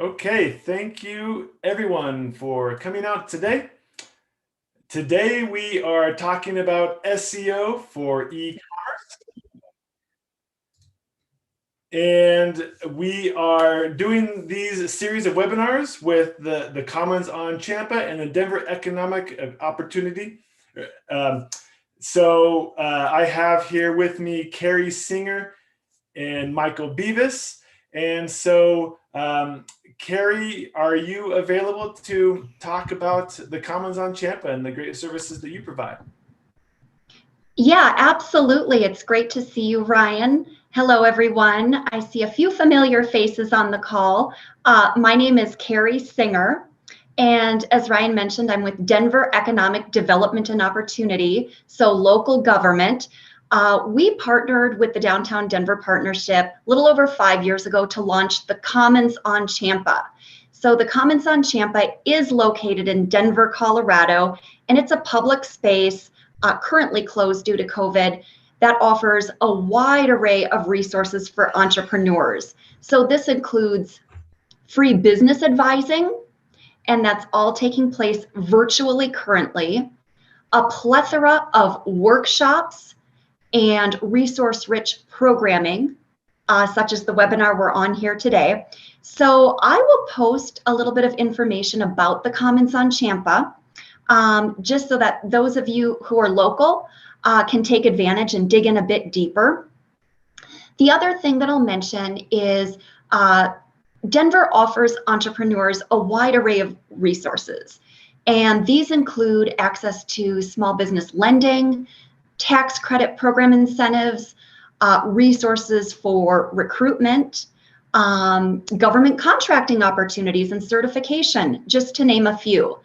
Okay, thank you everyone for coming out today. Today we are talking about SEO for and we are doing these series of webinars with the Commons on Champa and the Denver Economic Opportunity. I have here with me Carrie Singer and Michael Bevis. And so, Carrie, are you available to talk about the Commons on Champa and the great services that you provide? Yeah, absolutely. It's great to see you, Ryan. Hello, everyone. I see a few familiar faces on the call. My name is Carrie Singer. And as Ryan mentioned, I'm with Denver Economic Development and Opportunity, so local government. We partnered with the Downtown Denver Partnership a little over 5 years ago to launch the Commons on Champa. So the Commons on Champa is located in Denver, Colorado, and it's a public space currently closed due to COVID that offers a wide array of resources for entrepreneurs. So this includes free business advising, and that's all taking place virtually currently, a plethora of workshops and resource-rich programming, such as the webinar we're on here today. So I will post a little bit of information about the Commons on Champa, just so that those of you who are local can take advantage and dig in a bit deeper. The other thing that I'll mention is Denver offers entrepreneurs a wide array of resources, and these include access to small business lending, tax credit program incentives, resources for recruitment, government contracting opportunities and certification, just to name a few.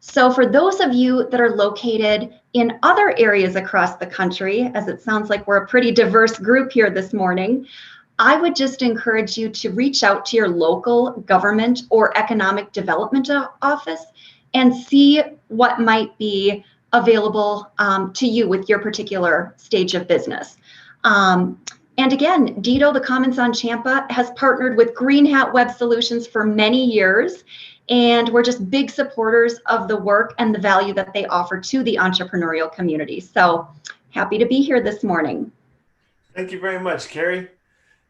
So for those of you that are located in other areas across the country, as it sounds like we're a pretty diverse group here this morning, I would just encourage you to reach out to your local government or economic development office and see what might be available to you with your particular stage of business. And again, Dito, the Commons on Champa, has partnered with Green Hat Web Solutions for many years. And we're just big supporters of the work and the value that they offer to the entrepreneurial community. So happy to be here this morning. Thank you very much, Carrie.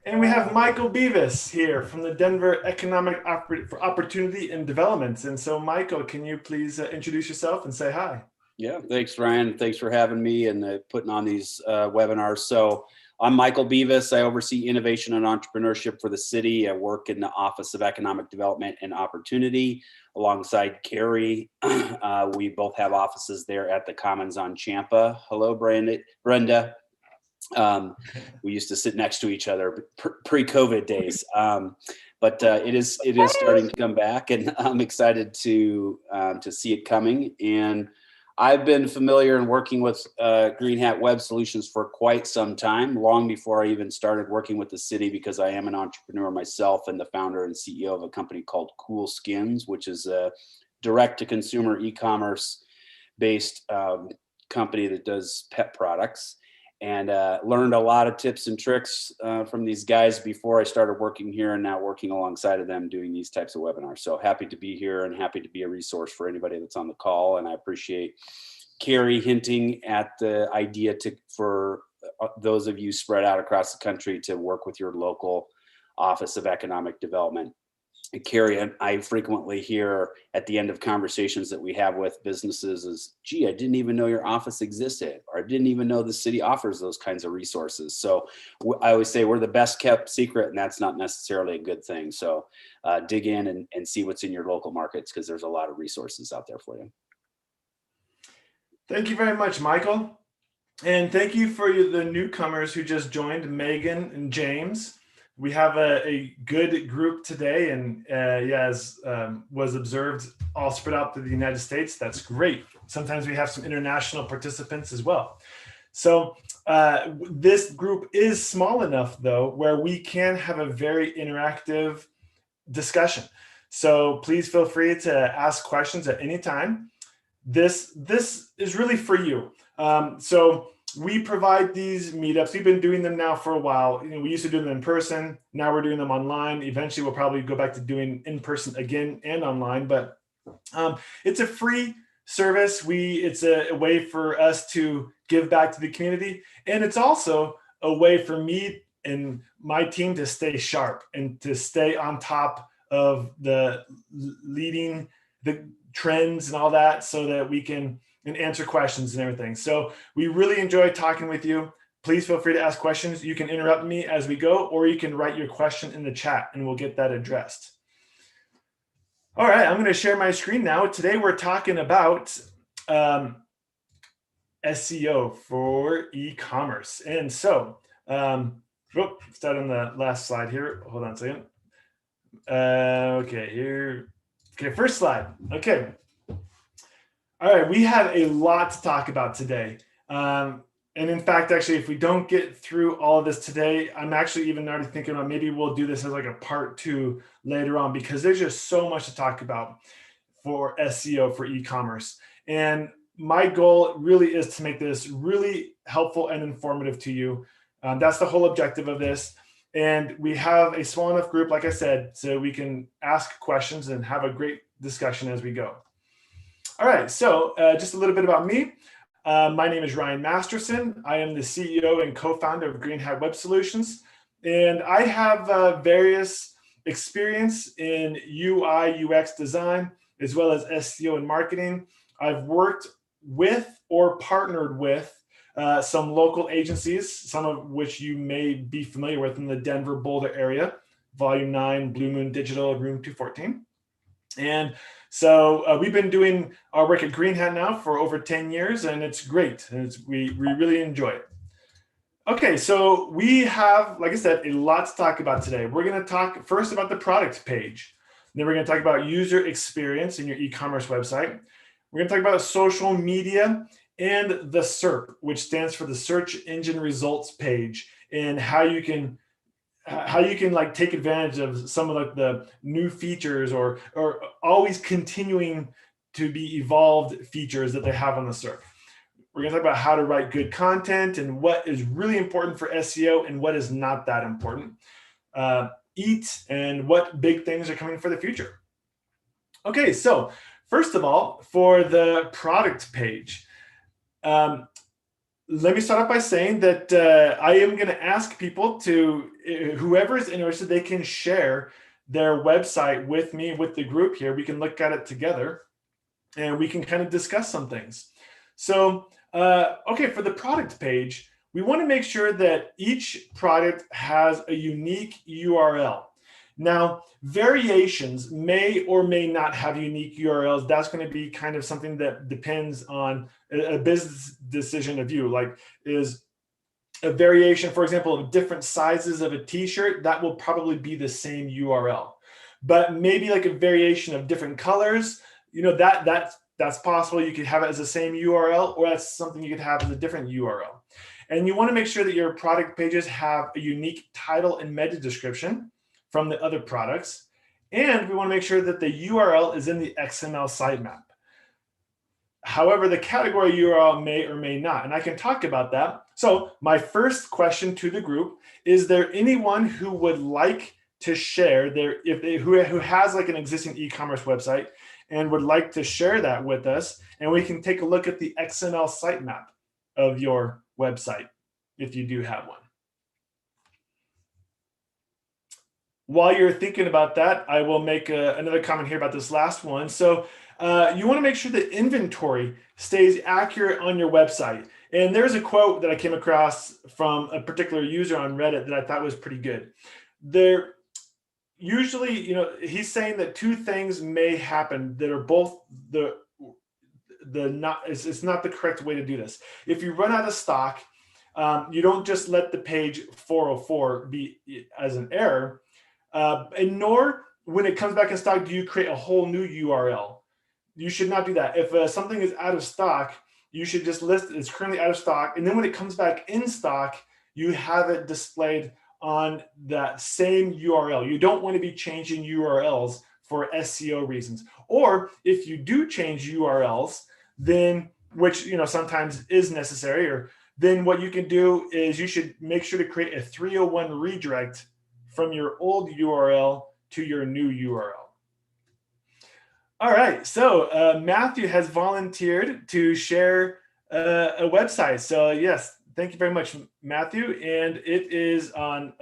And we have Michael Bevis here from the Denver Economic Opportunity and Development. And so, Michael, can you please introduce yourself and say hi? Yeah, thanks, Ryan. Thanks for having me and putting on these webinars. So I'm Michael Bevis. I oversee innovation and entrepreneurship for the city. I work in the Office of Economic Development and Opportunity alongside Carrie. We both have offices there at the Commons on Champa. Hello, Brenda. We used to sit next to each other pre-COVID days, but it is starting to come back, and I'm excited to see it coming. And I've been familiar and working with Green Hat Web Solutions for quite some time, long before I even started working with the city, because I am an entrepreneur myself and the founder and CEO of a company called Cool Skins, which is a direct-to-consumer e-commerce based company that does pet products. And learned a lot of tips and tricks from these guys before I started working here, and now working alongside of them doing these types of webinars. So happy to be here and happy to be a resource for anybody that's on the call. And I appreciate Carrie hinting at the idea for those of you spread out across the country to work with your local Office of Economic Development. Carrie and I frequently hear at the end of conversations that we have with businesses is, gee, I didn't even know your office existed, or I didn't even know the city offers those kinds of resources. So I always say we're the best kept secret, and that's not necessarily a good thing. So dig in and see what's in your local markets, because there's a lot of resources out there for you. Thank you very much, Michael. And thank you for the newcomers who just joined, Megan and James. We have a good group today, and as was observed, all spread out through the United States. That's great. Sometimes we have some international participants as well. So this group is small enough, though, where we can have a very interactive discussion. So please feel free to ask questions at any time. This is really for you. So we provide these meetups. We've been doing them now for a while. We used to do them in person. Now we're doing them online. Eventually, we'll probably go back to doing in person again and online. But it's a free service. It's a way for us to give back to the community, and it's also a way for me and my team to stay sharp and to stay on top of the leading the trends and all that, so that we can answer questions and everything. So we really enjoy talking with you. Please feel free to ask questions. You can interrupt me as we go, or you can write your question in the chat and we'll get that addressed. All right, I'm going to share my screen now. Today we're talking about SEO for e-commerce. And so, start on the last slide here. Hold on a second. Okay, here. Okay, first slide. Okay. All right, we have a lot to talk about today. And in fact, actually, if we don't get through all of this today, I'm actually even already thinking about maybe we'll do this as like a part 2 later on, because there's just so much to talk about for SEO for e-commerce. And my goal really is to make this really helpful and informative to you. That's the whole objective of this. And we have a small enough group, like I said, so we can ask questions and have a great discussion as we go. All right, so just a little bit about me. My name is Ryan Masterson. I am the CEO and co-founder of Green Hat Web Solutions. And I have various experience in UI, UX design, as well as SEO and marketing. I've worked with or partnered with some local agencies, some of which you may be familiar with in the Denver, Boulder area, Volume 9, Blue Moon Digital, Room 214. And so we've been doing our work at Green Hat now for over 10 years, and it's great. And we really enjoy it. Okay, so we have, like I said, a lot to talk about today. We're going to talk first about the product page. Then we're going to talk about user experience in your e-commerce website. We're going to talk about social media and the SERP, which stands for the search engine results page, and how you can like take advantage of some of like the new features or always continuing to be evolved features that they have on the SERP. We're going to talk about how to write good content and what is really important for SEO and what is not that important. And what big things are coming for the future. Okay, so first of all, for the product page, let me start off by saying that I am going to ask people to, whoever is interested, they can share their website with me, with the group here. We can look at it together and we can kind of discuss some things. So, okay, for the product page, we want to make sure that each product has a unique URL. Now, variations may or may not have unique URLs. That's going to be kind of something that depends on a business decision of you. Like, is a variation, for example, of different sizes of a t-shirt, that will probably be the same URL. But maybe like a variation of different colors, that's possible. You could have it as the same URL, or that's something you could have as a different URL. And you want to make sure that your product pages have a unique title and meta description from the other products. And we want to make sure that the URL is in the XML sitemap. However, the category URL may or may not, and I can talk about that. So my first question to the group, is there anyone who would like to share who has like an existing e-commerce website and would like to share that with us, and we can take a look at the XML sitemap of your website if you do have one. While you're thinking about that, I will make another comment here about this last one. So you want to make sure that inventory stays accurate on your website. And there's a quote that I came across from a particular user on Reddit that I thought was pretty good. Usually, he's saying that two things may happen that are both it's not the correct way to do this. If you run out of stock, you don't just let the page 404 be as an error. And nor when it comes back in stock, do you create a whole new URL. You should not do that. If something is out of stock, you should just list it's currently out of stock. And then when it comes back in stock, you have it displayed on that same URL. You don't want to be changing URLs for SEO reasons. Or if you do change URLs, then which sometimes is necessary, or then what you can do is you should make sure to create a 301 redirect from your old URL to your new URL. All right, so Matthew has volunteered to share a website. So yes, thank you very much, Matthew. And it is on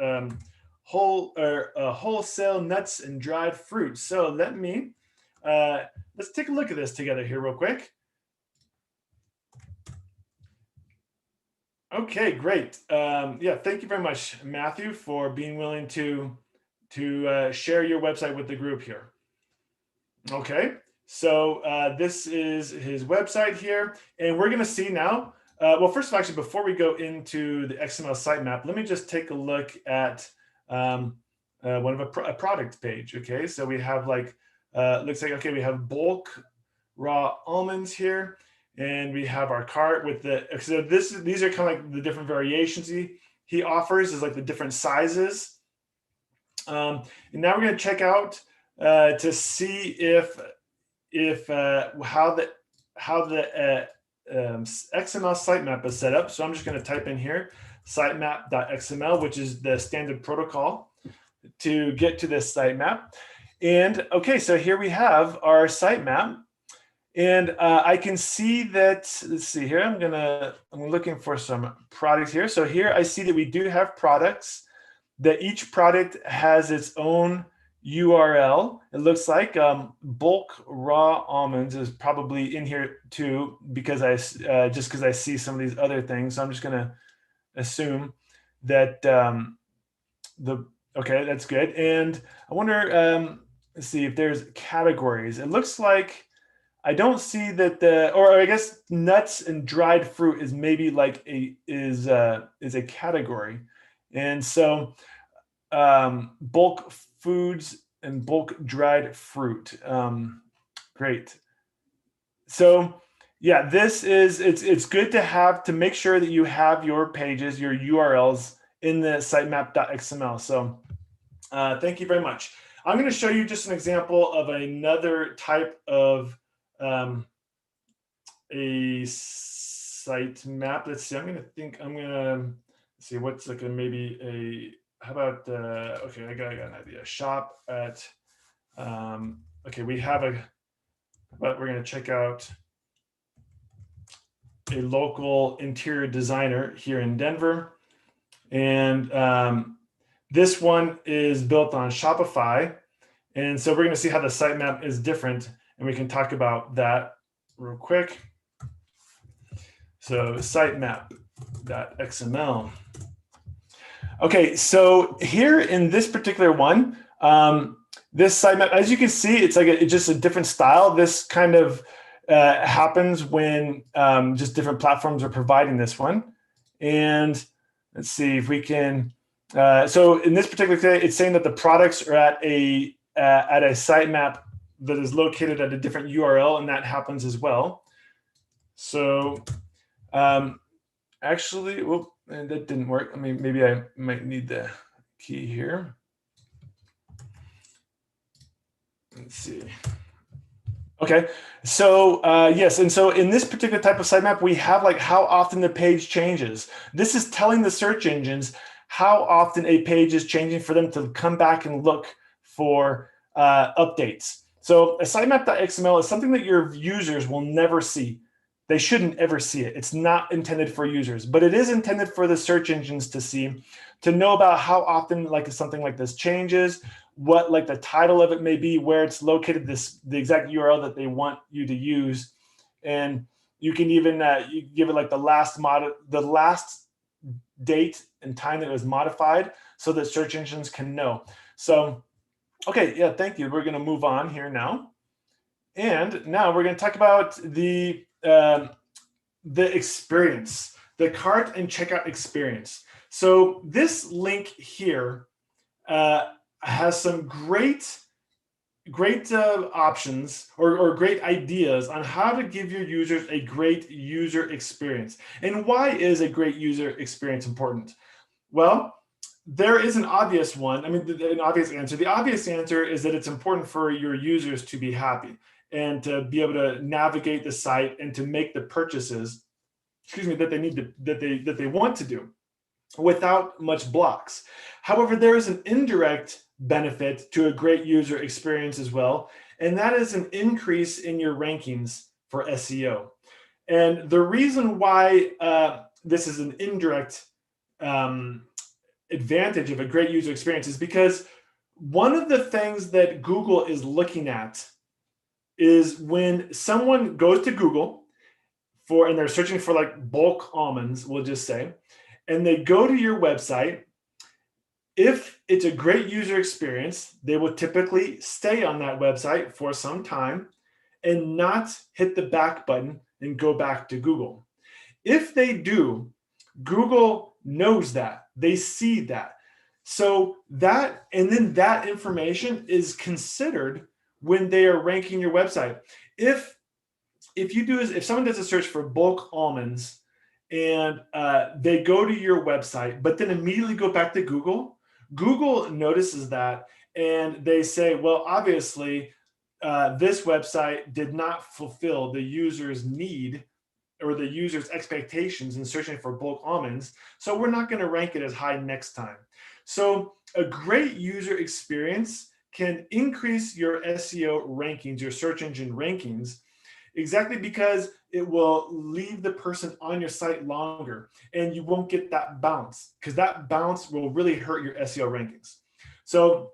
wholesale nuts and dried fruit. So let's take a look at this together here real quick. Okay, great. Yeah, thank you very much, Matthew, for being willing to share your website with the group here. Okay, so this is his website here, and we're going to see now. Well, first of all, actually, before we go into the XML sitemap, let me just take a look at one of a product page. Okay, so we have like looks like, okay, we have bulk raw almonds here, and we have our cart with the. So these are kind of like the different variations he offers, is like the different sizes. And now we're going to check out to see if how the XML sitemap is set up. So I'm just going to type in here sitemap.xml, which is the standard protocol to get to this sitemap. And okay, so here we have our sitemap, and I can see that. Let's see here. I'm looking for some products here. So here I see that we do have products. That each product has its own URL. It looks like bulk raw almonds is probably in here too, because I see some of these other things. So I'm just going to assume that okay, that's good. And I wonder, let's see if there's categories. It looks like I don't see that or I guess nuts and dried fruit is maybe like is a category. And so bulk foods and bulk dried fruit. Great. So yeah, it's good to make sure that you have your pages, your URLs in the sitemap.xml. So thank you very much. I'm going to show you just an example of another type of a sitemap. Let's see. I'm going to see what's like maybe how about okay, I got an idea. Shop at okay, we have but we're going to check out a local interior designer here in Denver, and this one is built on Shopify, and so we're going to see how the sitemap is different, and we can talk about that real quick. So sitemap.xml. Okay, so here in this particular one, this sitemap, as you can see, it's like it's just a different style. This kind of happens when just different platforms are providing this one. And let's see if we can. So in this particular case, it's saying that the products are at a sitemap that is located at a different URL, and that happens as well. So actually, whoop. And that didn't work. I mean, maybe I might need the key here. Let's see. Okay, so yes, and so in this particular type of sitemap, we have like how often the page changes. This is telling the search engines how often a page is changing for them to come back and look for updates. So a sitemap.xml is something that your users will never see. They shouldn't ever see it. It's not intended for users, but it is intended for the search engines to see, to know about how often like something like this changes, what like the title of it may be, where it's located, the exact URL that they want you to use. And you can even you give it like the last date and time that it was modified so that search engines can know. So, okay, yeah, thank you. We're going to move on here now. And now we're going to talk about the experience, the cart and checkout experience. So this link here has some great options or great ideas on how to give your users a great user experience. And why is a great user experience important? Well, there is an obvious one. I mean, an obvious answer. The obvious answer is that it's important for your users to be happy and to be able to navigate the site and to make the purchases that they need to, that they want to do without much blocks. However, there is an indirect benefit to a great user experience as well, and that is an increase in your rankings for SEO. And the reason why this is an indirect advantage of a great user experience is because one of the things that Google is looking at is when someone goes to Google and they're searching for like bulk almonds, we'll just say, and they go to your website, if it's a great user experience, they will typically stay on that website for some time and not hit the back button and go back to Google. If they do, Google knows that, they see that. So that, and then that information is considered when they are ranking your website. If someone does a search for bulk almonds and they go to your website, but then immediately go back to Google, Google notices that and they say, well, obviously this website did not fulfill the user's need or the user's expectations in searching for bulk almonds, so we're not going to rank it as high next time. So a great user experience can increase your SEO rankings, your search engine rankings, exactly because it will leave the person on your site longer and you won't get that bounce, because that bounce will really hurt your SEO rankings. So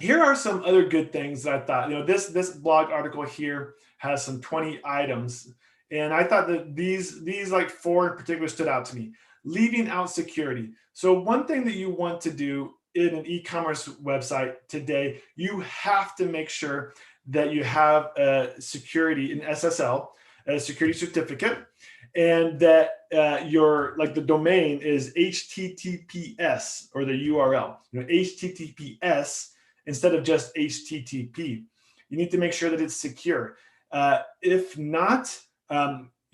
here are some other good things that I thought. This blog article here has some 20 items, and I thought that these like 4 in particular stood out to me. Leaving out security. So one thing that you want to do in an e-commerce website today, you have to make sure that you have a security, an SSL, a security certificate, and that the domain is HTTPS, or the URL, HTTPS instead of just HTTP. You need to make sure that it's secure. If not,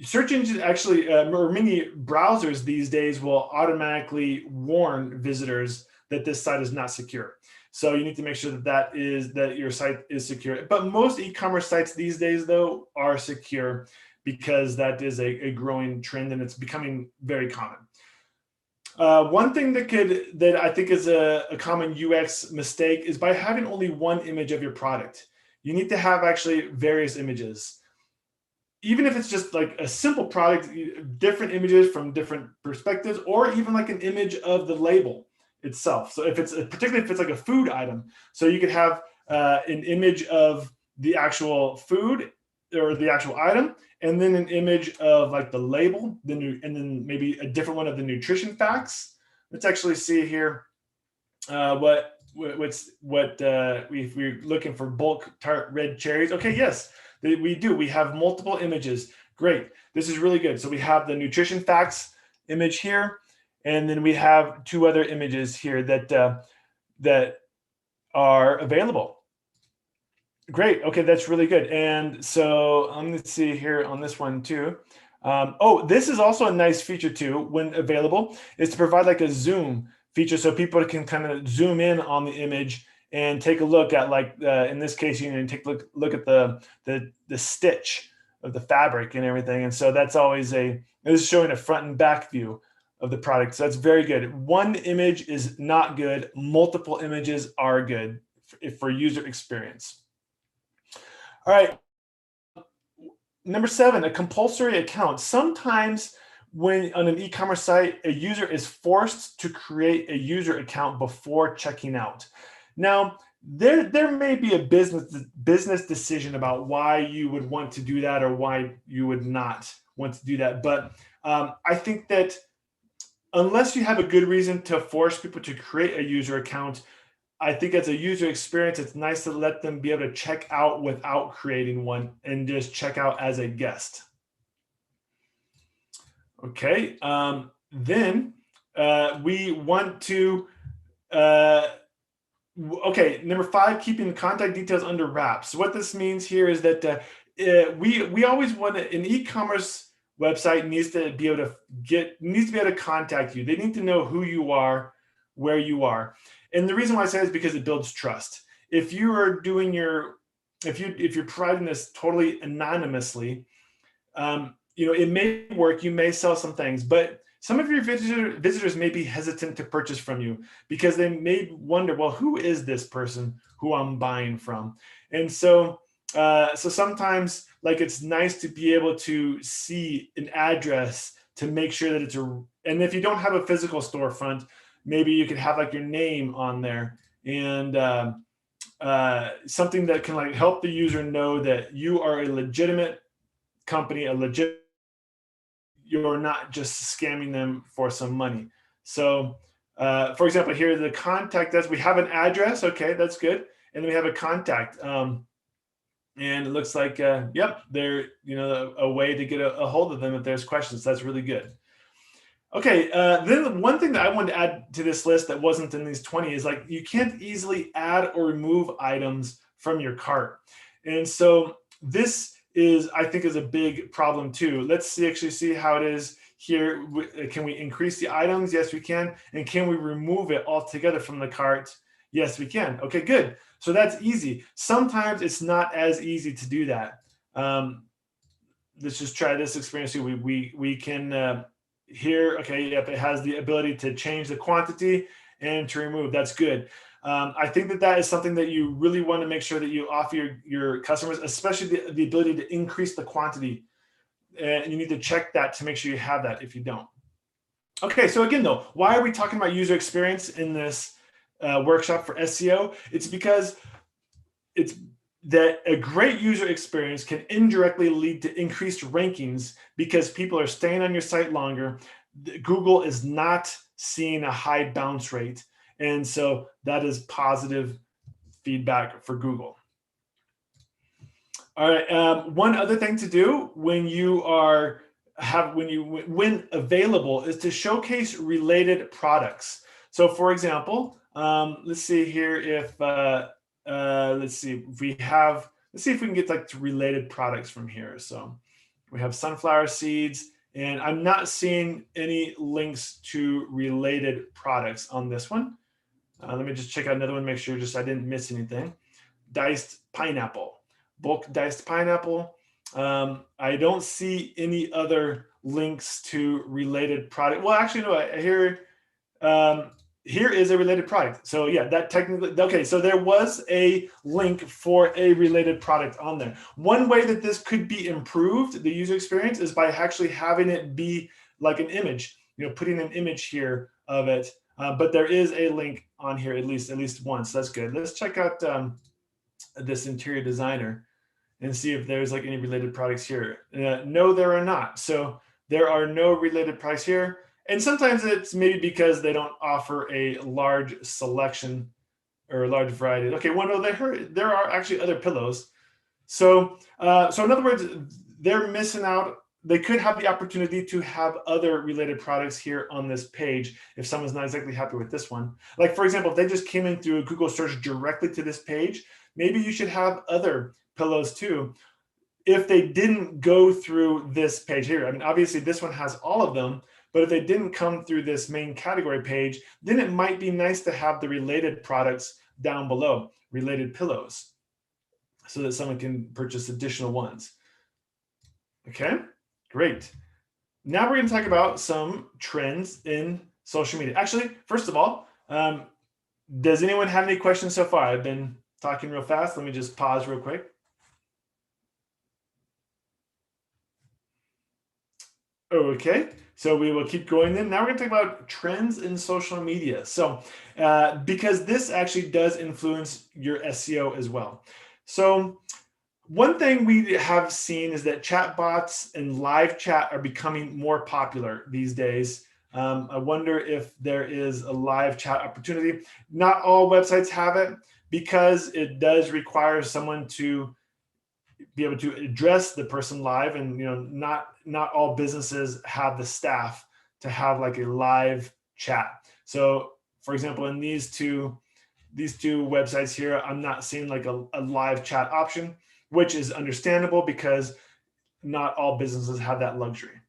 search engines actually, or many browsers these days will automatically warn visitors that this site is not secure. So you need to make sure that your site is secure. But most e-commerce sites these days, though, are secure because that is a growing trend and it's becoming very common. One thing that I think is a common UX mistake is by having only one image of your product. You need to have actually various images. Even if it's just like a simple product, different images from different perspectives, or even like an image of the label itself. So particularly if it's like a food item, so you could have an image of the actual food or the actual item, and then an image of like the label, and then maybe a different one of the nutrition facts. Let's actually see here if we're looking for bulk tart red cherries. Okay, yes, we do. We have multiple images. Great. This is really good. So we have the nutrition facts image here, and then we have 2 other images here that are available. Great. Okay, that's really good. And so let's see here on this one too. This is also a nice feature too, when available, is to provide like a zoom feature so people can kind of zoom in on the image and take a look at, like in this case, you can take a look at the stitch of the fabric and everything. And so that's always this is showing a front and back view of the product. So that's very good. One image is not good. Multiple images are good for user experience. All right. Number 7, a compulsory account. Sometimes when on an e-commerce site, a user is forced to create a user account before checking out. Now, there may be a business decision about why you would want to do that or why you would not want to do that. But I think that unless you have a good reason to force people to create a user account, I think as a user experience, it's nice to let them be able to check out without creating one and just check out as a guest. Okay, then we want to, okay, number 5, keeping the contact details under wraps. So what this means here is that we always want an e-commerce website needs to be able to contact you. They need to know who you are, where you are. And the reason why I say that is because it builds trust. If you are doing if you're providing this totally anonymously, it may work, you may sell some things, but some of your visitors may be hesitant to purchase from you because they may wonder, well, who is this person who I'm buying from? And so sometimes, like, it's nice to be able to see an address to make sure that and if you don't have a physical storefront, maybe you could have like your name on there, and something that can like help the user know that you are a legitimate company, you're not just scamming them for some money. So for example, here, the contact us, we have an address. Okay, that's good. And then we have a contact. And it looks like, yep, they're, a way to get a hold of them if there's questions. That's really good. Okay, then one thing that I wanted to add to this list that wasn't in these 20 is like, you can't easily add or remove items from your cart. And so this is, I think, is a big problem too. Let's actually see how it is here. Can we increase the items? Yes, we can. And can we remove it altogether from the cart? Yes, we can. Okay, good. So that's easy. Sometimes it's not as easy to do that. Let's just try this experience here. We can here, okay, yep, it has the ability to change the quantity and to remove. That's good. I think that is something that you really want to make sure that you offer your customers, especially the ability to increase the quantity. And you need to check that to make sure you have that if you don't. Okay, so again, though, why are we talking about user experience in this workshop for SEO? It's because that a great user experience can indirectly lead to increased rankings because people are staying on your site longer. Google is not seeing a high bounce rate. And so that is positive feedback for Google. All right. One other thing to do when when available is to showcase related products. So for example, let's see here if let's see if we can get like to related products from here. So we have sunflower seeds, and I'm not seeing any links to related products on this one. Let me just check out another one, make sure I didn't miss anything. Diced pineapple, bulk diced pineapple. I don't see any other links to related product. Well, actually, no, here is a related product. So yeah, that technically, okay, so there was a link for a related product on there. One way that this could be improved, the user experience, is by actually having it be like an image, putting an image here of it. But there is a link on here at least once. That's good. Let's check out this interior designer and see if there's like any related products here. No, there are not. So there are no related products here. And sometimes it's maybe because they don't offer a large selection or a large variety. Okay, well, no, there are actually other pillows. So in other words, they're missing out. They could have the opportunity to have other related products here on this page if someone's not exactly happy with this one. Like, for example, if they just came in through a Google search directly to this page, maybe you should have other pillows too. If they didn't go through this page here, I mean, obviously this one has all of them, but if they didn't come through this main category page, then it might be nice to have the related products down below, related pillows, so that someone can purchase additional ones. Okay, great. Now we're going to talk about some trends in social media. Actually, first of all, does anyone have any questions so far? I've been talking real fast. Let me just pause real quick. Okay, so we will keep going then. Now we're going to talk about trends in social media. So because this actually does influence your SEO as well. So one thing we have seen is that chatbots and live chat are becoming more popular these days. I wonder if there is a live chat opportunity. Not all websites have it because it does require someone to be able to address the person live, and not all businesses have the staff to have like a live chat. So for example, in these two websites here, I'm not seeing like a live chat option, which is understandable because not all businesses have that luxury.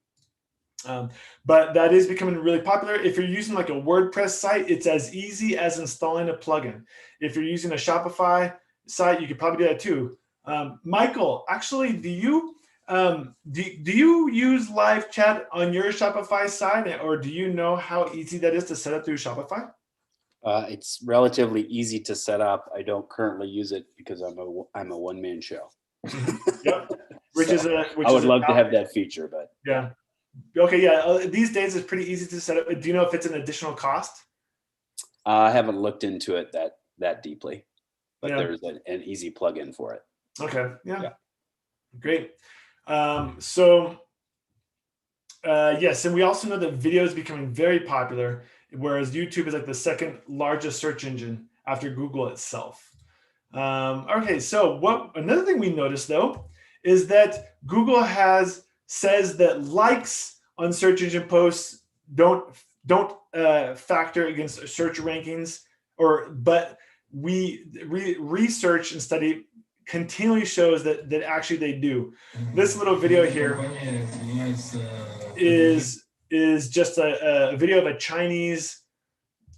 But that is becoming really popular. If you're using like a WordPress site, it's as easy as installing a plugin. If you're using a Shopify site, you could probably do that too. Michael, actually, do you Do you use live chat on your Shopify side, or do you know how easy that is to set up through Shopify? It's relatively easy to set up. I don't currently use it because I'm a one-man show. Yep. I would love to have that feature, but yeah. Okay, yeah. These days it's pretty easy to set up. Do you know if it's an additional cost? I haven't looked into it that deeply, but Yeah. there's an easy plugin for it. Okay. Yeah. Yeah. Great. Yes, and we also know that video is becoming very popular, whereas YouTube is like the second largest search engine after Google itself. Okay, so another thing we noticed though is that Google says that likes on search engine posts don't factor against search rankings, but research and study continually shows that actually they do. This little video here is just a video of a Chinese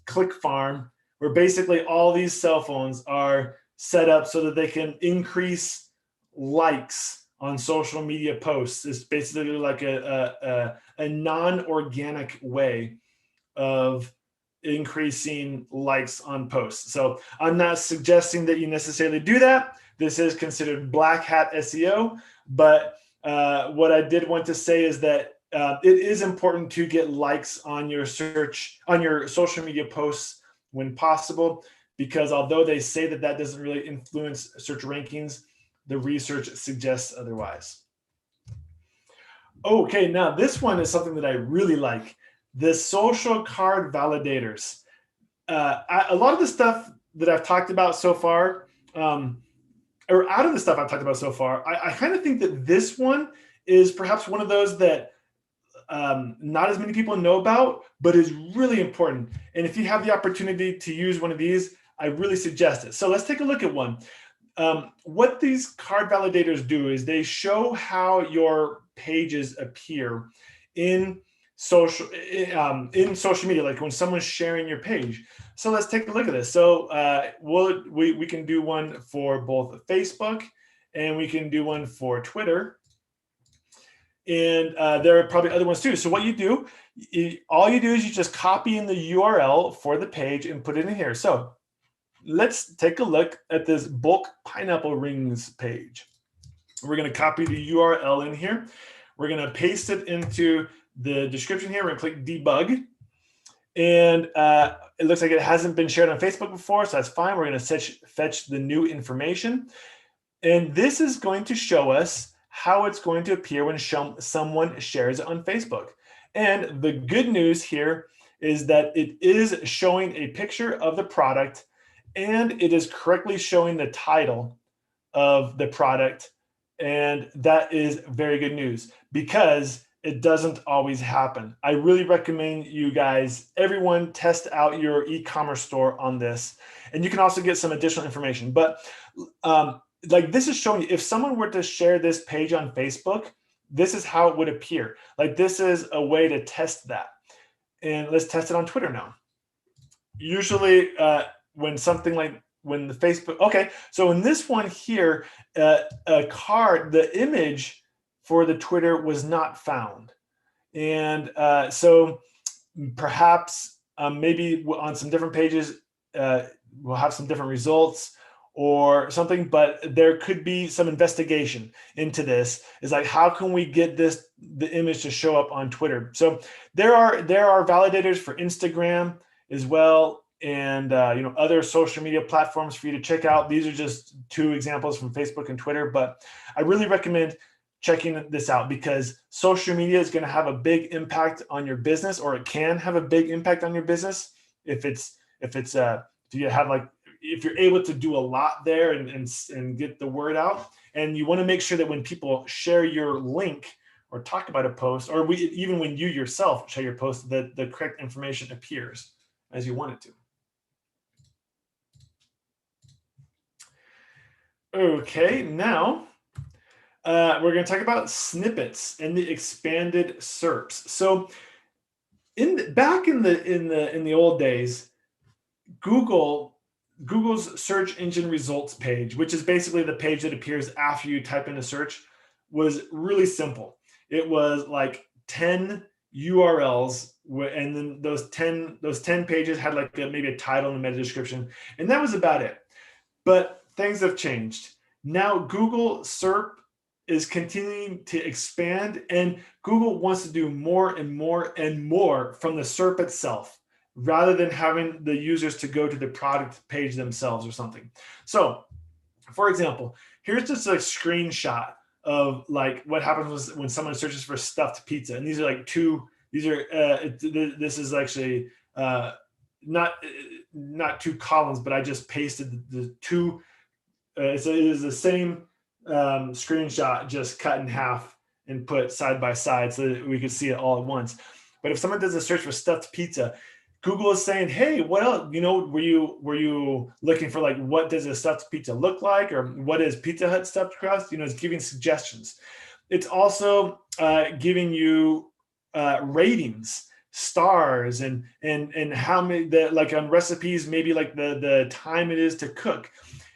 click farm where basically all these cell phones are set up so that they can increase likes on social media posts. It's basically like a non-organic way of increasing likes on posts. So I'm not suggesting that you necessarily do that. This is considered black hat SEO, but what I did want to say is that it is important to get likes on your social media posts when possible, because although they say that doesn't really influence search rankings, the research suggests otherwise. Okay, now this one is something that I really like. The social card validators. A lot of the stuff that I've talked about so far, or out of the stuff I've talked about so far, I kind of think that this one is perhaps one of those that not as many people know about, but is really important. And if you have the opportunity to use one of these, I really suggest it. So let's take a look at one. What these card validators do is they show how your pages appear in social media, like when someone's sharing your page. So let's take a look at this. So we can do one for both Facebook and we can do one for Twitter. And there are probably other ones too. So what you do, all you do is you just copy in the URL for the page and put it in here. So let's take a look at this bulk pineapple rings page. We're going to copy the URL in here. We're going to paste it into the description here. We're going to click debug. And it looks like it hasn't been shared on Facebook before, so that's fine. We're going to fetch the new information. And this is going to show us how it's going to appear when someone shares it on Facebook. And the good news here is that it is showing a picture of the product and it is correctly showing the title of the product. And that is very good news because it doesn't always happen. I really recommend you guys, everyone, test out your e-commerce store on this. And you can also get some additional information. But like this is showing you, if someone were to share this page on Facebook, this is how it would appear. Like this is a way to test that. And let's test it on Twitter now. Usually when the Facebook, okay. So in this one here, the image for the Twitter was not found. And so perhaps maybe on some different pages, we'll have some different results or something, but there could be some investigation into this. Is like, how can we get the image to show up on Twitter? So there are validators for Instagram as well, and other social media platforms for you to check out. These are just two examples from Facebook and Twitter, but I really recommend checking this out because social media is going to have a big impact on your business, or it can have a big impact on your business if you're able to do a lot there and get the word out. And you want to make sure that when people share your link or talk about a post, or even when you yourself share your post, that the correct information appears as you want it to. Okay, now we're going to talk about snippets and the expanded SERPs. So back in the old days, Google's search engine results page, which is basically the page that appears after you type in a search, was really simple. It was like 10 URLs, and then those 10 pages had like maybe a title and a meta description, and that was about it. But things have changed. Now Google SERP is continuing to expand, and Google wants to do more and more and more from the SERP itself, rather than having the users to go to the product page themselves or something. So, for example, here's just a screenshot of like what happens when someone searches for stuffed pizza, and these are like this is actually not two columns, but I just pasted the two. It is the same screenshot, just cut in half and put side by side so that we could see it all at once. But if someone does a search for stuffed pizza, Google is saying, hey, what else? Were you looking for like, what does a stuffed pizza look like, or what is Pizza Hut stuffed crust? It's giving suggestions. It's also giving you ratings, stars, and how many, like on recipes, maybe like the time it is to cook,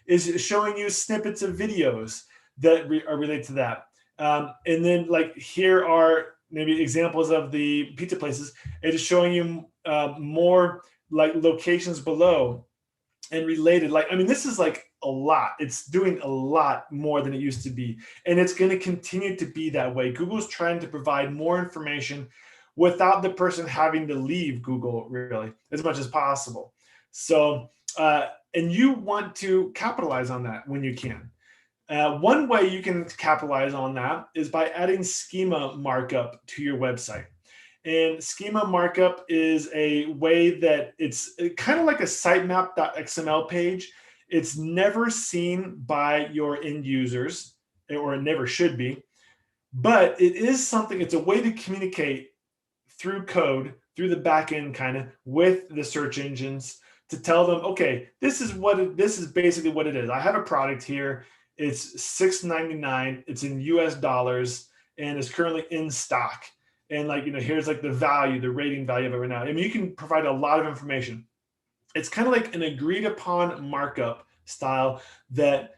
is showing you snippets of videos that are related to that. And then like here are maybe examples of the pizza places. It is showing you more like locations below and related. Like, I mean, this is like a lot. It's doing a lot more than it used to be. And it's going to continue to be that way. Google's trying to provide more information without the person having to leave Google, really, as much as possible. So, and you want to capitalize on that when you can. One way you can capitalize on that is by adding schema markup to your website. And schema markup is a way that it's kind of like a sitemap.xml page. It's never seen by your end users, or it never should be, but it is something, it's a way to communicate through code, through the back end kind of, with the search engines, to tell them, okay, this is basically what it is. I have a product here. It's $6.99. It's in US dollars, and it's currently in stock. And like, here's like the value, the rating value of it right now. I mean, you can provide a lot of information. It's kind of like an agreed upon markup style that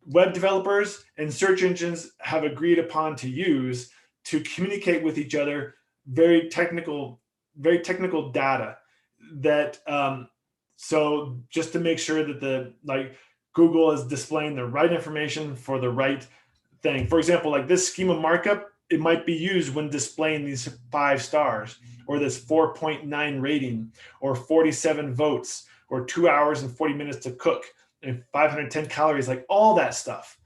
web developers and search engines have agreed upon to use to communicate with each other. Very technical data that, so just to make sure that Google is displaying the right information for the right thing. For example, like this schema markup, it might be used when displaying these 5 stars, or this 4.9 rating, or 47 votes, or 2 hours and 40 minutes to cook, and 510 calories, like all that stuff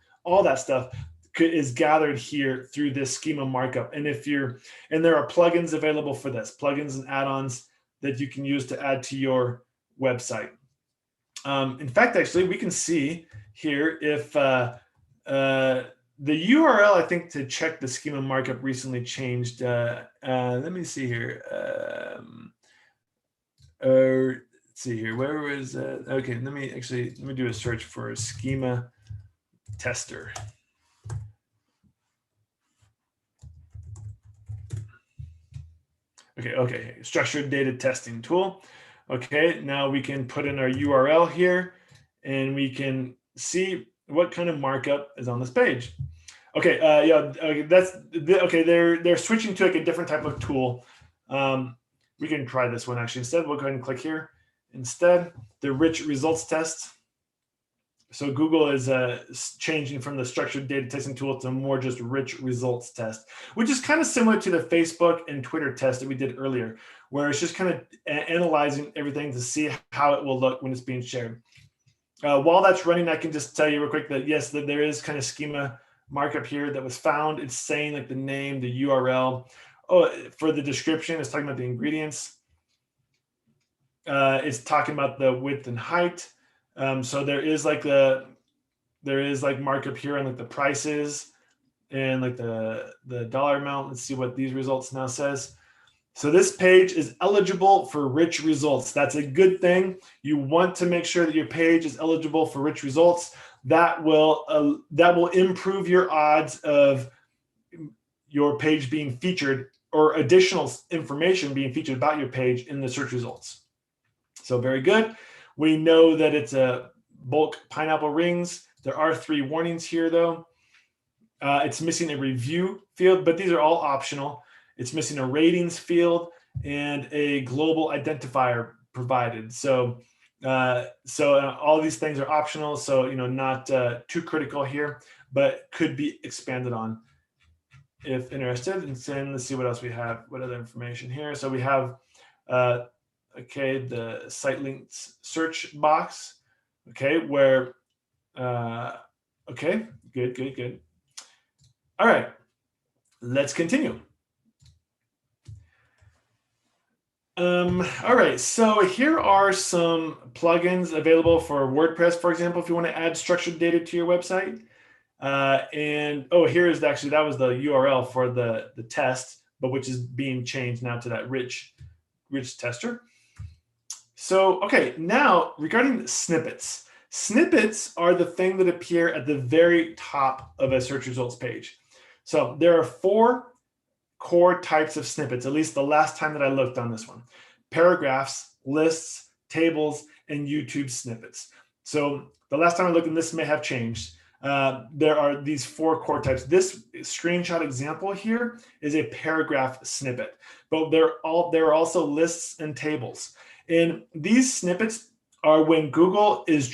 is gathered here through this schema markup. And there are plugins available for this, plugins and add-ons that you can use to add to your website. In fact, actually, we can see here if the URL, I think, to check the schema markup recently changed. Let me see here. Let's see here. Where was it? Okay, let me do a search for a schema tester. Okay, structured data testing tool. Okay, now we can put in our URL here, and we can see what kind of markup is on this page. Okay, they're switching to like a different type of tool. We can try this one actually instead. We'll go ahead and click here. Instead, the rich results test. So Google is changing from the structured data testing tool to more just rich results test, which is kind of similar to the Facebook and Twitter test that we did earlier, where it's just kind of analyzing everything to see how it will look when it's being shared. While that's running, I can just tell you real quick that yes, that there is kind of schema markup here that was found. It's saying like the name, the URL. Oh, for the description, it's talking about the ingredients. It's talking about the width and height. So there is like markup here on like the prices and like the dollar amount. Let's see what these results now says. So this page is eligible for rich results. That's a good thing. You want to make sure that your page is eligible for rich results. That will improve your odds of your page being featured, or additional information being featured about your page in the search results. So very good. We know that it's a bulk pineapple rings. There are 3 warnings here though. It's missing a review field, but these are all optional. It's missing a ratings field and a global identifier provided. So all these things are optional. So, not too critical here, but could be expanded on if interested. And then let's see what else we have. What other information here? So we have, okay, the site links search box. Okay, where, okay, good. All right, let's continue. All right, so here are some plugins available for WordPress, for example, if you want to add structured data to your website. And here's actually, that was the URL for the test, but which is being changed now to that rich tester. So, okay, now regarding snippets. Snippets are the thing that appear at the very top of a search results page. So there are 4 core types of snippets, at least the last time that I looked on this one: paragraphs, lists, tables, and YouTube snippets. So the last time I looked, and this may have changed, there are these 4 core types. This screenshot example here is a paragraph snippet, but there are also lists and tables. And these snippets are when Google is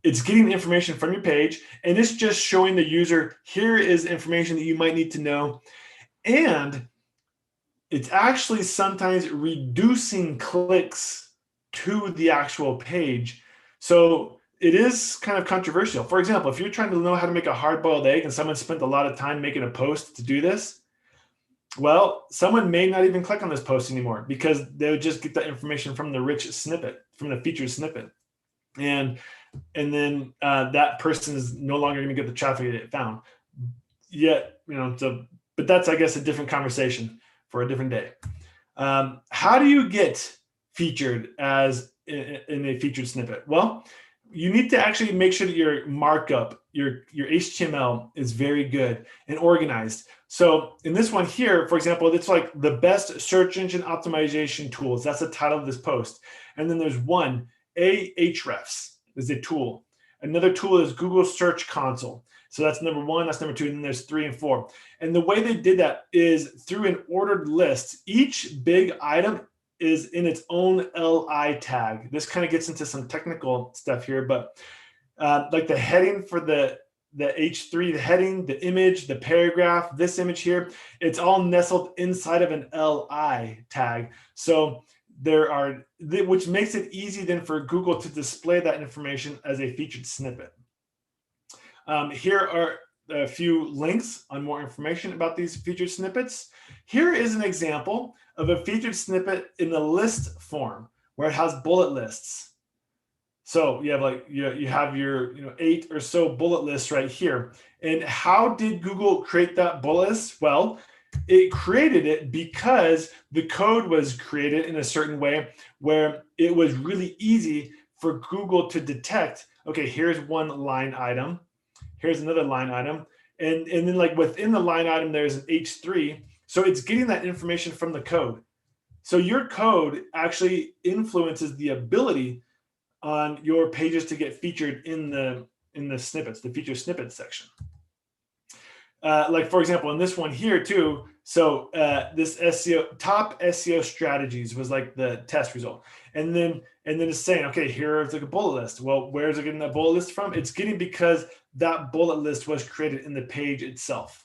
it's getting information from your page, and it's just showing the user, here is information that you might need to know. And it's actually sometimes reducing clicks to the actual page. So it is kind of controversial. For example, if you're trying to know how to make a hard-boiled egg and someone spent a lot of time making a post to do this, well, someone may not even click on this post anymore because they would just get the information from the rich snippet, from the featured snippet. And then that person is no longer going to get the traffic that it found. Yet, but that's, I guess, a different conversation for a different day. How do you get featured as in a featured snippet? Well, you need to actually make sure that your markup, your HTML is very good and organized. So in this one here, for example, it's like the best search engine optimization tools. That's the title of this post. And then there's one, Ahrefs is a tool. Another tool is Google Search Console. So that's number 1, that's number 2, and then there's 3 and 4. And the way they did that is through an ordered list. Each big item is in its own LI tag. This kind of gets into some technical stuff here, but like the heading for the H3, the heading, the image, the paragraph, this image here, it's all nestled inside of an LI tag. So which makes it easy then for Google to display that information as a featured snippet. Here are a few links on more information about these featured snippets. Here is an example of a featured snippet in the list form where it has bullet lists. So you have you have your 8 or so bullet lists right here. And how did Google create that bullet list? Well, it created it because the code was created in a certain way where it was really easy for Google to detect, okay, here's one line item, here's another line item, and then like within the line item, there's an H3. So it's getting that information from the code. So your code actually influences the ability on your pages to get featured in the snippets, the feature snippets section. Like for example, in this one here too, so this top SEO strategies was like the test result. And then it's saying, okay, here's like a bullet list. Well, where's it getting that bullet list from? It's getting because that bullet list was created in the page itself.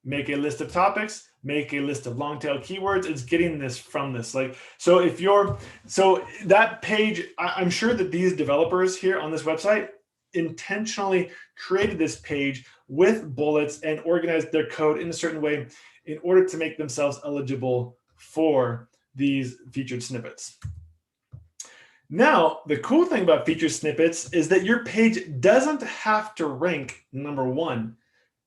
Make a list of topics, make a list of long tail keywords. It's getting this from this. So that page, I'm sure that these developers here on this website intentionally created this page with bullets and organized their code in a certain way in order to make themselves eligible for these featured snippets. Now, the cool thing about featured snippets is that your page doesn't have to rank number 1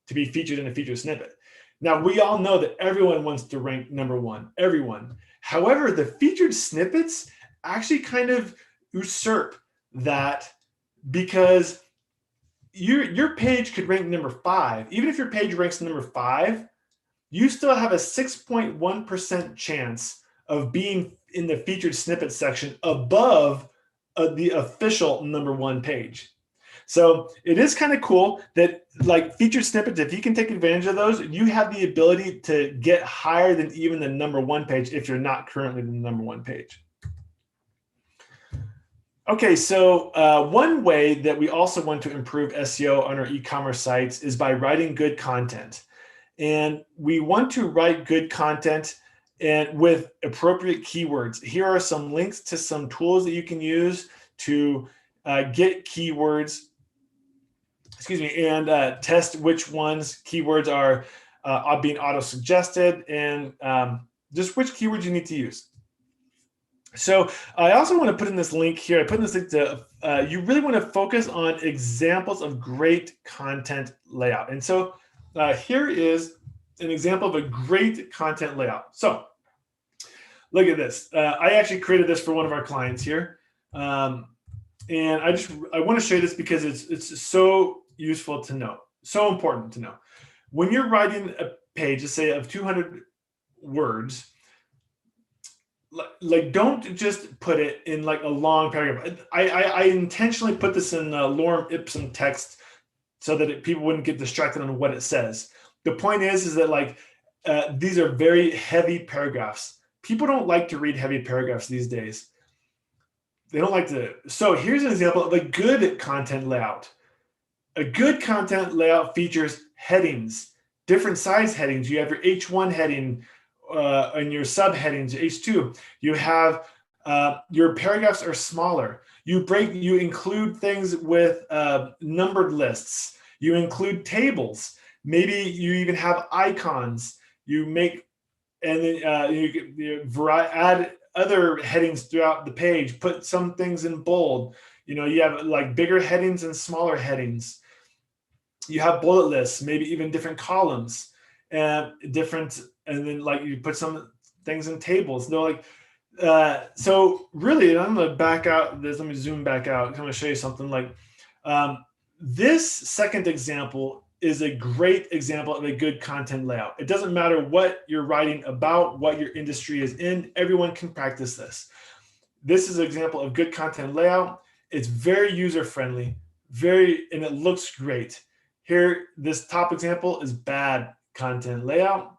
to be featured in a featured snippet. Now, we all know that everyone wants to rank number 1, everyone. However, the featured snippets actually kind of usurp that, because your page could rank number 5. Even if your page ranks number 5, you still have a 6.1% chance of being in the featured snippet section above the official number 1 page. So it is kind of cool that like featured snippets, if you can take advantage of those, you have the ability to get higher than even the #1 page if you're not currently the #1 page. Okay, so one way that we also want to improve SEO on our e-commerce sites is by writing good content. And we want to write good content and with appropriate keywords. Here are some links to some tools that you can use to get keywords, and test which keywords are being auto-suggested, and just which keywords you need to use. So I also want to put in this link here. I put in this link to, you really want to focus on examples of great content layout. And so here is an example of a great content layout. So look at this. I actually created this for one of our clients here. And I want to show you this because it's so useful to know, so important to know. When you're writing a page, let's say of 200 words, like don't just put it in like a long paragraph. I intentionally put this in lorem ipsum text so that people wouldn't get distracted on what it says. The point is that like these are very heavy paragraphs. People don't like to read heavy paragraphs these days. They don't like to. So here's an example of a good content layout. A good content layout features headings, different size headings. You have your H1 heading, and your subheadings, H2. You have your paragraphs are smaller. You include things with numbered lists. You include tables. Maybe you even have icons. You make, and then you add other headings throughout the page. Put some things in bold. You have like bigger headings and smaller headings. You have bullet lists, maybe even different columns and and then like you put some things in tables. No, like so really, I'm gonna back out this. Let me zoom back out. I'm gonna show you something like this second example is a great example of a good content layout. It doesn't matter what you're writing about, what your industry is in, everyone can practice this. This is an example of good content layout. It's very user-friendly, and it looks great. Here, this top example is bad content layout.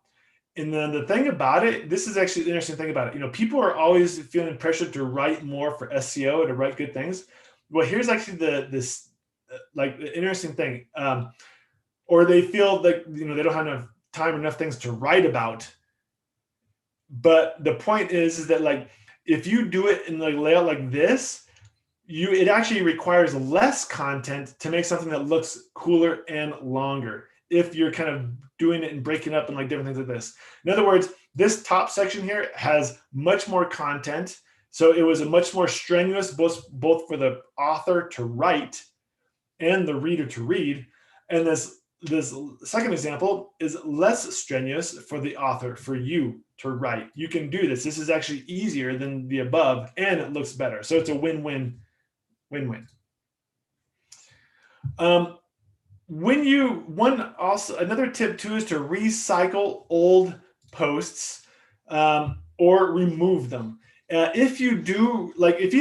And then the thing about it, this is actually the interesting thing about it. People are always feeling pressured to write more for SEO, to write good things. Well, here's actually the interesting thing. Or they feel like, they don't have enough time, enough things to write about. But the point is that like, if you do it in like layout like this, it actually requires less content to make something that looks cooler and longer. If you're kind of doing it and breaking up and like different things like this. In other words, this top section here has much more content. So it was a much more strenuous, both for the author to write and the reader to read. And this second example is less strenuous for the author, for you to write. You can do this. This is actually easier than the above, and it looks better. So it's a win-win. Another tip too is to recycle old posts or remove them. If you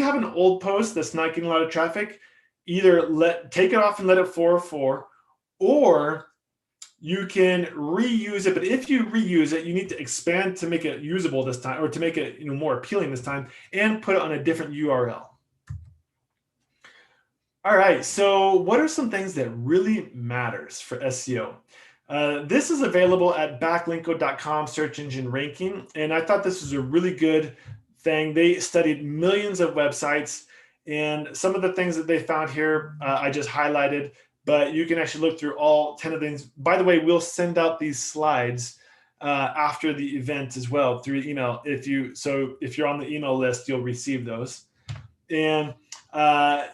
have an old post that's not getting a lot of traffic, either take it off and let it 404, or you can reuse it. But if you reuse it, you need to expand to make it usable this time, or to make it more appealing this time, and put it on a different URL. All right, so what are some things that really matters for SEO? This is available at backlinko.com search engine ranking, and I thought this was a really good thing. They studied millions of websites, and some of the things that they found here I just highlighted, but you can actually look through all 10 of things. By the way, we'll send out these slides after the event as well through email. If you're on the email list, you'll receive those. And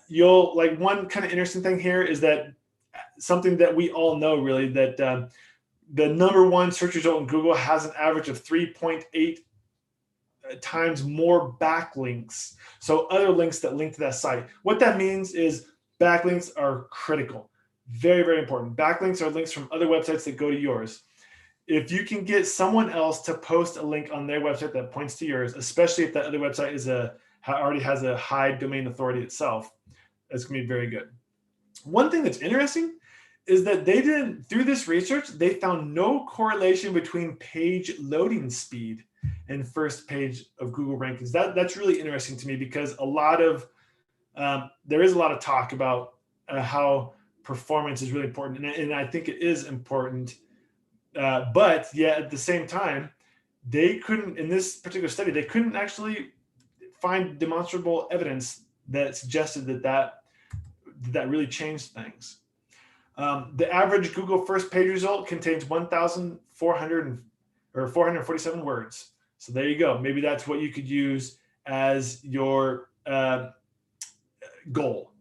you'll like, one kind of interesting thing here is that something that we all know really, that the #1 search result in Google has an average of 3.8 times more backlinks. So other links that link to that site. What that means is backlinks are critical. Very, very important. Backlinks are links from other websites that go to yours. If you can get someone else to post a link on their website that points to yours, especially if that other website already has a high domain authority itself, that's going to be very good. One thing that's interesting is that through this research, they found no correlation between page loading speed and first page of Google rankings. That's really interesting to me, because there is a lot of talk about how performance is really important, and I think it is important. But yet at the same time, they couldn't, in this particular study, they couldn't actually find demonstrable evidence that suggested that really changed things. The average Google first page result contains 447 words. So there you go. Maybe that's what you could use as your goal.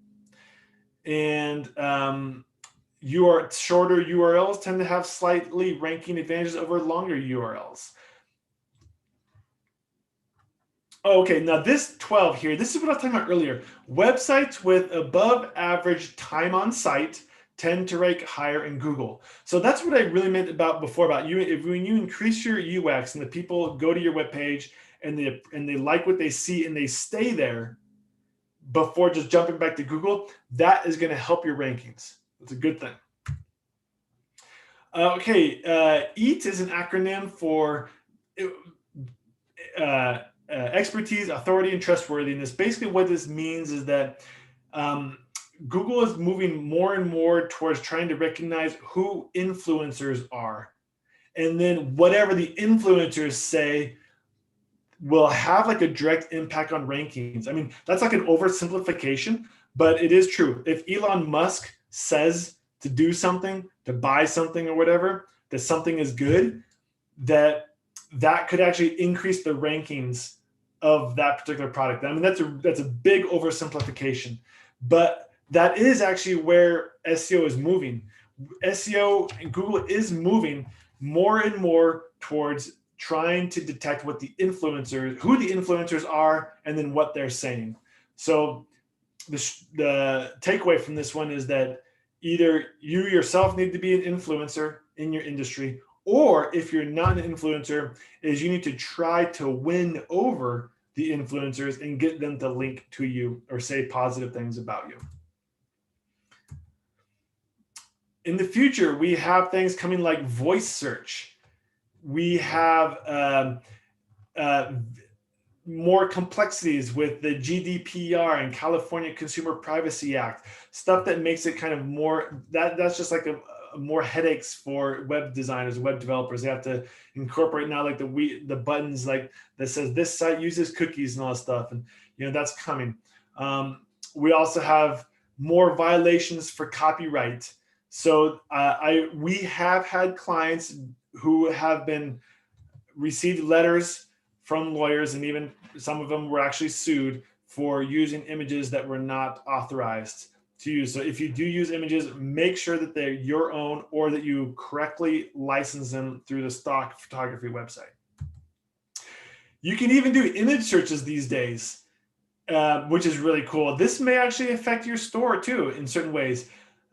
And your shorter URLs tend to have slightly ranking advantages over longer URLs. Okay, now this 12 here, this is what I was talking about earlier. Websites with above average time on site tend to rank higher in Google. So that's what I really meant before about when you increase your UX and the people go to your webpage and they like what they see and they stay there before just jumping back to Google, that is going to help your rankings. It's a good thing. EAT is an acronym for expertise, authority, and trustworthiness. Basically, what this means is that Google is moving more and more towards trying to recognize who influencers are. And then whatever the influencers say will have like a direct impact on rankings. I mean, that's like an oversimplification, but it is true. If Elon Musk says to do something, to buy something or whatever, that something is good, that could actually increase the rankings of that particular product. I mean, that's a big oversimplification, but that is actually where SEO is moving. SEO and Google is moving more and more towards trying to detect who the influencers are, and then what they're saying. So the takeaway from this one is that either you yourself need to be an influencer in your industry, or if you're not an influencer, is you need to try to win over the influencers and get them to link to you or say positive things about you. In the future, we have things coming like voice search. We have more complexities with the GDPR and California Consumer Privacy Act, stuff that makes it kind of more, that's just like more headaches for web designers, web developers. They have to incorporate now like the buttons like that says this site uses cookies and all that stuff. And that's coming. We also have more violations for copyright. So we have had clients who have received letters from lawyers, and even some of them were actually sued for using images that were not authorized to use. So if you do use images, make sure that they're your own or that you correctly license them through the stock photography website. You can even do image searches these days, which is really cool. This may actually affect your store too in certain ways.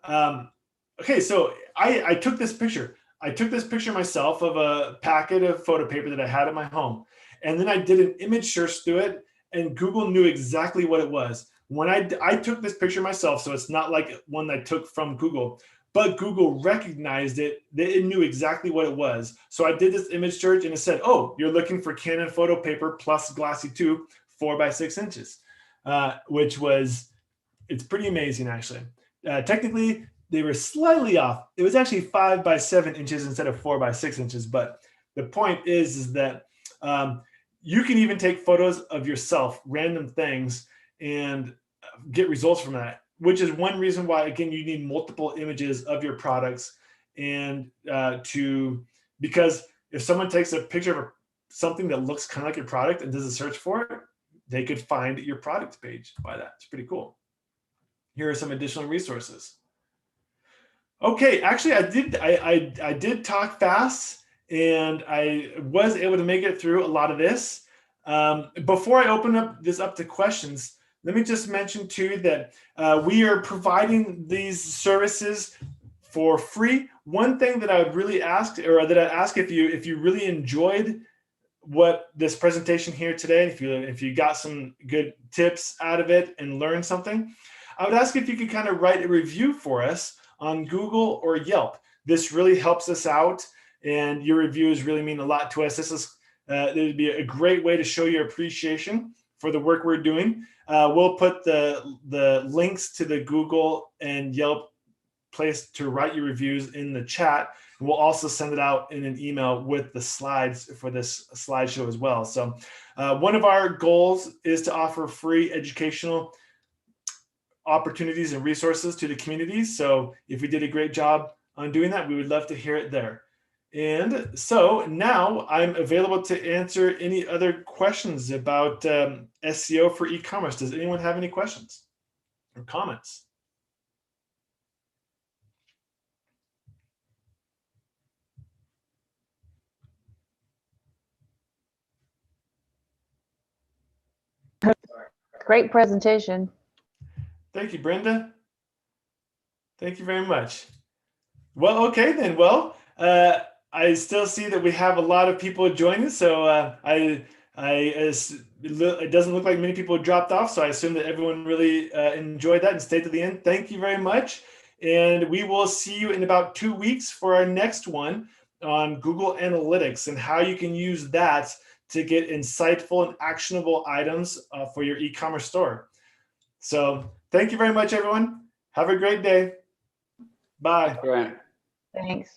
Okay, so I took this picture. I took this picture myself of a packet of photo paper that I had at my home. And then I did an image search through it, and Google knew exactly what it was. When I took this picture myself, so it's not like one I took from Google, but Google recognized it. It knew exactly what it was. So I did this image search, and it said, oh, you're looking for Canon photo paper plus glossy tube, 4 by 6 inches, it's pretty amazing, actually. Technically, they were slightly off. It was actually 5 by 7 inches instead of 4 by 6 inches. But the point is that you can even take photos of yourself, random things, and get results from that, which is one reason why, again, you need multiple images of your products. And because if someone takes a picture of something that looks kind of like your product and does a search for it, they could find your product page by that. It's pretty cool. Here are some additional resources. Okay, actually, I did talk fast, and I was able to make it through a lot of this. Before I open this up to questions, let me just mention too that we are providing these services for free. One thing that I would really ask, or that I'd ask if you really enjoyed what this presentation here today, if you got some good tips out of it and learned something, I would ask if you could kind of write a review for us on Google or Yelp. This really helps us out, and your reviews really mean a lot to us. This is it would be a great way to show your appreciation for the work we're doing. We'll put the links to the Google and Yelp place to write your reviews in the chat. And we'll also send it out in an email with the slides for this slideshow as well. So one of our goals is to offer free educational opportunities and resources to the community. So if we did a great job on doing that, we would love to hear it there. And so now I'm available to answer any other questions about SEO for e-commerce. Does anyone have any questions or comments? Great presentation. Thank you, Brenda. Thank you very much. Well, okay then. Well, I still see that we have a lot of people joining, so it doesn't look like many people dropped off, so I assume that everyone really enjoyed that and stayed to the end. Thank you very much. And we will see you in about 2 weeks for our next one on Google Analytics and how you can use that to get insightful and actionable items for your e-commerce store. So thank you very much, everyone. Have a great day. Bye. Right. Thanks.